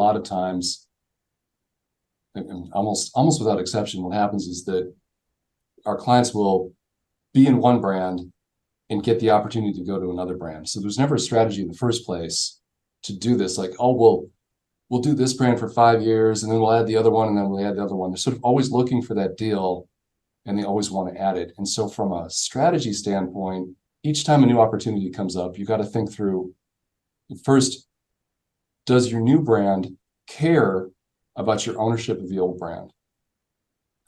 lot of times, and almost without exception, what happens is that our clients will be in one brand and get the opportunity to go to another brand. So there's never a strategy in the first place to do this. Like, oh, we'll do this brand for 5 years, and then we'll add the other one, and then we'll add the other one. They're sort of always looking for that deal, and they always want to add it. And so from a strategy standpoint, each time a new opportunity comes up, you got to think through, first, does your new brand care about your ownership of the old brand?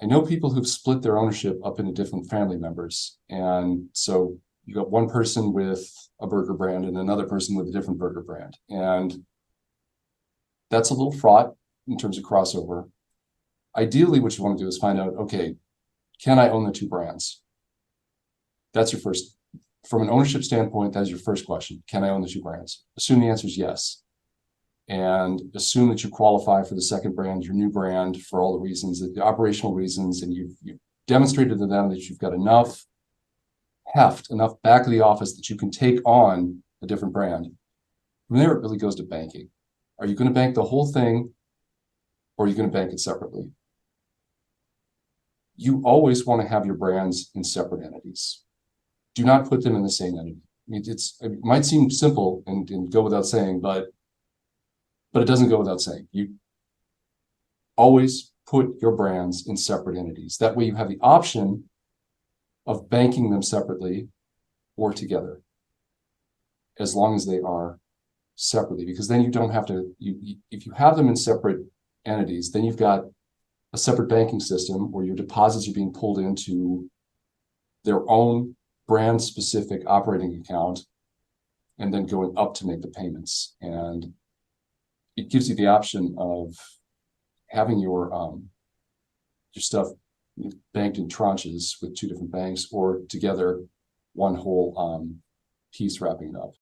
I know people who've split their ownership up into different family members. And so you got one person with a burger brand and another person with a different burger brand. And that's a little fraught in terms of crossover. Ideally, what you want to do is find out, okay, can I own the two brands? That's your first, from an ownership standpoint, that's your first question. Can I own the two brands? Assume the answer is yes. And assume that you qualify for the second brand, your new brand, for all the reasons, the operational reasons, and you've demonstrated to them that you've got enough heft, enough back of the office that you can take on a different brand. From there, it really goes to banking. Are you going to bank the whole thing, or are you going to bank it separately? You always want to have your brands in separate entities. Do not put them in the same entity. I mean, it might seem simple and go without saying, but it doesn't go without saying. You always put your brands in separate entities. That way you have the option of banking them separately or together, as long as they are separately, because then you don't have to, if you have them in separate entities, then you've got a separate banking system where your deposits are being pulled into their own brand specific operating account and then going up to make the payments. And it gives you the option of having your stuff banked in tranches with two different banks, or together one whole piece wrapping it up.